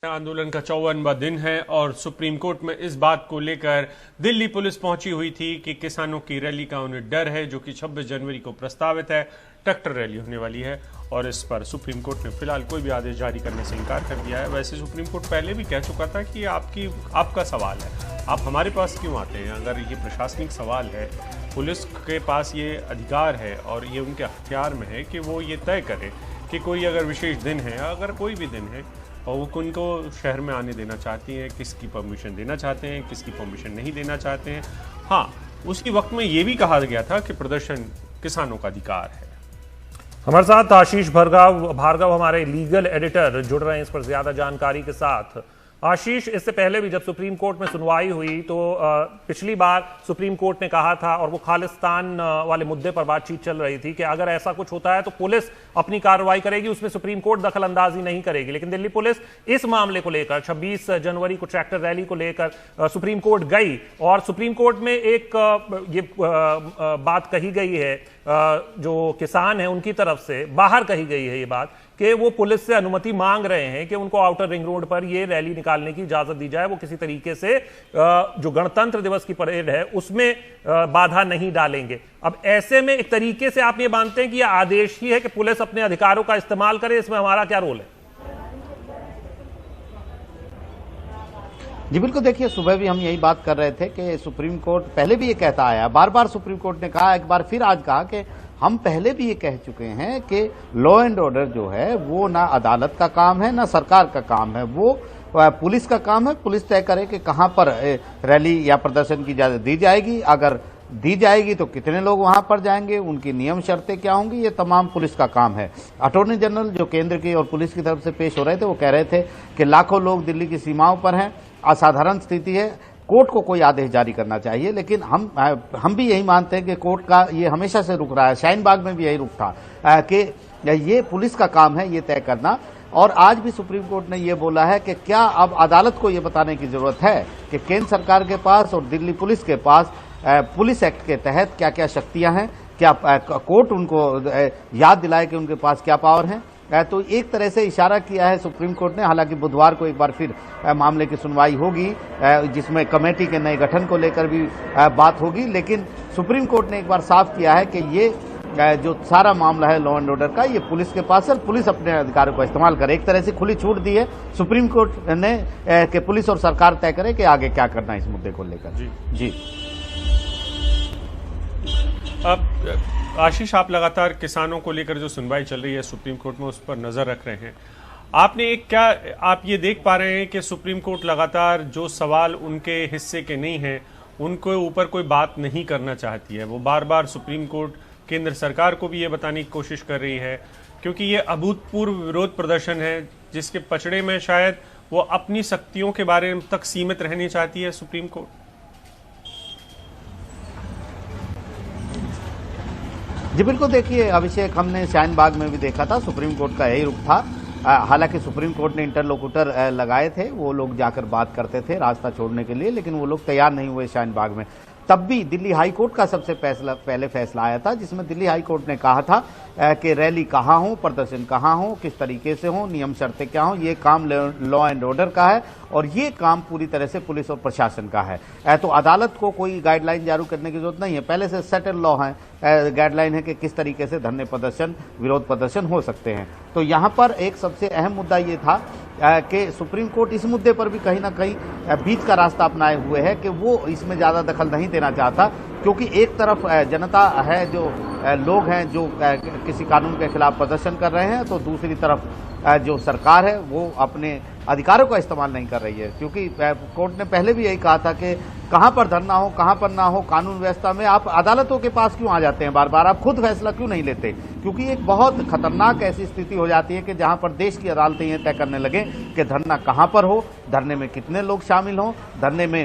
आंदोलन का 54वां दिन है और सुप्रीम कोर्ट में इस बात को लेकर दिल्ली पुलिस पहुंची हुई थी कि किसानों की रैली का उन्हें डर है, जो कि 26 जनवरी को प्रस्तावित है। ट्रैक्टर रैली होने वाली है और इस पर सुप्रीम कोर्ट ने फिलहाल कोई भी आदेश जारी करने से इनकार कर दिया है। वैसे सुप्रीम कोर्ट पहले भी कह चुका था कि आपका सवाल है, आप हमारे पास क्यों आते हैं? अगर ये प्रशासनिक सवाल है, पुलिस के पास ये अधिकार है और ये उनके अख्तियार में है कि वो ये तय करें कि कोई अगर विशेष दिन है, अगर कोई भी दिन है और वो उनको शहर में आने देना चाहती हैं, किसकी परमिशन देना चाहते हैं, किसकी परमिशन नहीं देना चाहते हैं। हाँ, उसकी वक्त में ये भी कहा गया था कि प्रदर्शन किसानों का अधिकार है। हमारे साथ आशीष भार्गव हमारे लीगल एडिटर जुड़ रहे हैं इस पर ज्यादा जानकारी के साथ। आशीष, इससे पहले भी जब सुप्रीम कोर्ट में सुनवाई हुई तो पिछली बार सुप्रीम कोर्ट ने कहा था, और वो खालिस्तान वाले मुद्दे पर बातचीत चल रही थी कि अगर ऐसा कुछ होता है तो पुलिस अपनी कार्रवाई करेगी, उसमें सुप्रीम कोर्ट दखल अंदाजी नहीं करेगी। लेकिन दिल्ली पुलिस इस मामले को लेकर 26 जनवरी को ट्रैक्टर रैली को लेकर सुप्रीम कोर्ट गई और सुप्रीम कोर्ट में एक ये बात कही गई है, जो किसान है उनकी तरफ से बाहर कही गई है ये बात कि वो पुलिस से अनुमति मांग रहे हैं कि उनको आउटर रिंग रोड पर ये रैली निकालने की इजाजत दी जाए, वो किसी तरीके से जो गणतंत्र दिवस की परेड है उसमें बाधा नहीं डालेंगे। अब ऐसे में एक तरीके से आप ये मानते हैं कि ये आदेश ही है कि पुलिस अपने अधिकारों का इस्तेमाल करे, इसमें हमारा क्या रोल है? जी बिल्कुल, देखिए सुबह भी हम यही बात कर रहे थे कि सुप्रीम कोर्ट पहले भी ये कहता आया, बार बार सुप्रीम कोर्ट ने कहा, एक बार फिर आज कहा कि हम पहले भी ये कह चुके हैं कि लॉ एंड ऑर्डर जो है वो ना अदालत का काम है ना सरकार का काम है, वो पुलिस का काम है। पुलिस तय करे कि कहां पर रैली या प्रदर्शन की इजाजत दी जाएगी, अगर दी जाएगी तो कितने लोग वहां पर जाएंगे, उनकी नियम शर्तें क्या होंगी, ये तमाम पुलिस का काम है। अटॉर्नी जनरल जो केंद्र की और पुलिस की तरफ से पेश हो रहे थे वो कह रहे थे कि लाखों लोग दिल्ली की सीमाओं पर हैं, असाधारण स्थिति है, कोर्ट को कोई आदेश जारी करना चाहिए। लेकिन हम भी यही मानते हैं कि कोर्ट का ये हमेशा से रुक रहा है, शाहीन बाग में भी यही रुक था कि ये पुलिस का काम है ये तय करना। और आज भी सुप्रीम कोर्ट ने ये बोला है कि क्या अब अदालत को ये बताने की जरूरत है कि केंद्र सरकार के पास और दिल्ली पुलिस के पास पुलिस एक्ट के तहत क्या क्या शक्तियां हैं, क्या कोर्ट उनको याद दिलाए कि उनके पास क्या पावर है। तो एक तरह से इशारा किया है सुप्रीम कोर्ट ने। हालांकि बुधवार को एक बार फिर मामले की सुनवाई होगी, जिसमें कमेटी के नए गठन को लेकर भी बात होगी, लेकिन सुप्रीम कोर्ट ने एक बार साफ किया है कि ये जो सारा मामला है लॉ एंड ऑर्डर का, ये पुलिस के पास है, पुलिस अपने अधिकारों का इस्तेमाल करे। एक तरह से खुली छूट दी है सुप्रीम कोर्ट ने कि पुलिस और सरकार तय करे कि आगे क्या करना है इस मुद्दे को लेकर। जी अब आशीष, आप लगातार किसानों को लेकर जो सुनवाई चल रही है सुप्रीम कोर्ट में, उस पर नजर रख रहे हैं। आप ये देख पा रहे हैं कि सुप्रीम कोर्ट लगातार जो सवाल उनके हिस्से के नहीं हैं उनके ऊपर कोई बात नहीं करना चाहती है। वो बार बार सुप्रीम कोर्ट केंद्र सरकार को भी ये बताने की कोशिश कर रही है, क्योंकि ये अभूतपूर्व विरोध प्रदर्शन है जिसके पचड़े में शायद वो अपनी शक्तियों के बारे में तक सीमित रहनी चाहती है सुप्रीम कोर्ट। जी बिल्कुल, देखिए अभिषेक, हमने शाहीन बाग में भी देखा था, सुप्रीम कोर्ट का यही रुख था। हालांकि सुप्रीम कोर्ट ने इंटरलोकुटर लगाए थे, वो लोग जाकर बात करते थे रास्ता छोड़ने के लिए, लेकिन वो लोग तैयार नहीं हुए शाहीन बाग में। तब भी दिल्ली हाई कोर्ट का सबसे पहले फैसला आया था, जिसमें दिल्ली हाई कोर्ट ने कहा था कि रैली कहाँ हो, प्रदर्शन कहाँ हो, किस तरीके से हो, नियम शर्तें क्या हो, ये काम लॉ एंड ऑर्डर का है और ये काम पूरी तरह से पुलिस और प्रशासन का है। तो अदालत को कोई गाइडलाइन जारी करने की जरूरत नहीं है, पहले से सेटल लॉ है, गाइडलाइन है कि किस तरीके से धरने प्रदर्शन, विरोध प्रदर्शन हो सकते हैं। तो यहाँ पर एक सबसे अहम मुद्दा ये था कि सुप्रीम कोर्ट इस मुद्दे पर भी कहीं ना कहीं बीच का रास्ता अपनाए हुए है कि वो इसमें ज्यादा दखल नहीं देना चाहता, क्योंकि एक तरफ जनता है, जो लोग हैं जो किसी कानून के खिलाफ प्रदर्शन कर रहे हैं, तो दूसरी तरफ जो सरकार है वो अपने अधिकारों का इस्तेमाल नहीं कर रही है। क्योंकि कोर्ट ने पहले भी यही कहा था कि कहां पर धरना हो, कहां पर ना हो, कानून व्यवस्था में आप अदालतों के पास क्यों आ जाते हैं बार बार, आप खुद फैसला क्यों नहीं लेते? क्योंकि एक बहुत खतरनाक ऐसी स्थिति हो जाती है कि जहां पर देश की अदालतें ये तय करने लगे कि धरना कहां पर हो, धरने में कितने लोग शामिल हों, धरने में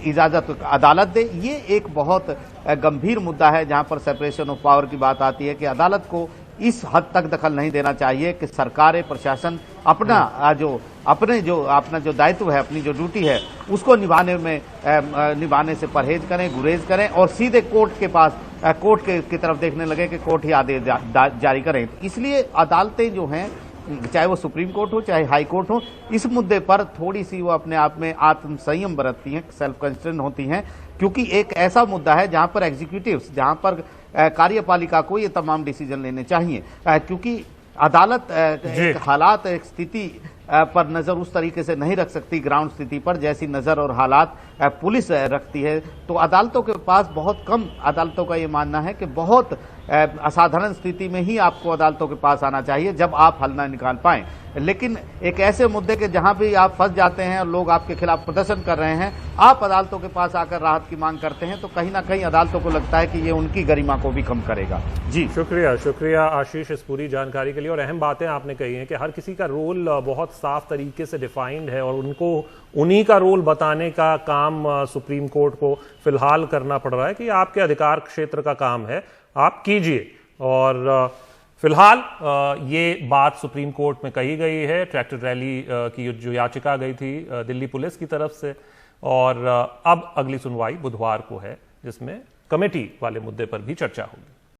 इजाजत अदालत दे। ये एक बहुत गंभीर मुद्दा है जहां पर सेपरेशन ऑफ पावर की बात आती है कि अदालत को इस हद तक दखल नहीं देना चाहिए कि सरकारें, प्रशासन अपना जो दायित्व है, अपनी जो ड्यूटी है, उसको निभाने से परहेज करें, गुरेज करें और सीधे कोर्ट के पास, कोर्ट की तरफ देखने लगे कि कोर्ट ही आदेश जारी करें। इसलिए अदालतें जो हैं चाहे वो सुप्रीम कोर्ट हो चाहे हाई कोर्ट हो, इस मुद्दे पर थोड़ी सी वो अपने आप में आत्म संयम बरतती हैं, सेल्फ कंस्ट्रेन होती हैं, क्योंकि एक ऐसा मुद्दा है जहां पर एग्जीक्यूटिव्स, जहां पर कार्यपालिका को ये तमाम डिसीजन लेने चाहिए, क्योंकि अदालत एक हालात, एक स्थिति पर नजर उस तरीके से नहीं रख सकती, ग्राउंड स्थिति पर जैसी नजर और हालात पुलिस रखती है। तो अदालतों के पास बहुत कम, अदालतों का ये मानना है कि बहुत असाधारण स्थिति में ही आपको अदालतों के पास आना चाहिए जब आप हल ना निकाल पाएं। लेकिन एक ऐसे मुद्दे के जहां भी आप फंस जाते हैं और लोग आपके खिलाफ प्रदर्शन कर रहे हैं, आप अदालतों के पास आकर राहत की मांग करते हैं, तो कहीं ना कहीं अदालतों को लगता है कि ये उनकी गरिमा को भी कम करेगा। जी शुक्रिया आशीष इस पूरी जानकारी के लिए। और अहम बातें आपने कही हैं कि हर किसी का रोल बहुत साफ तरीके से डिफाइंड है और उनको उन्हीं का रोल बताने का काम सुप्रीम कोर्ट को फिलहाल करना पड़ रहा है कि आपके अधिकार क्षेत्र का काम है, आप कीजिए। और फिलहाल ये बात सुप्रीम कोर्ट में कही गई है ट्रैक्टर रैली की जो याचिका गई थी दिल्ली पुलिस की तरफ से, और अब अगली सुनवाई बुधवार को है जिसमें कमेटी वाले मुद्दे पर भी चर्चा होगी।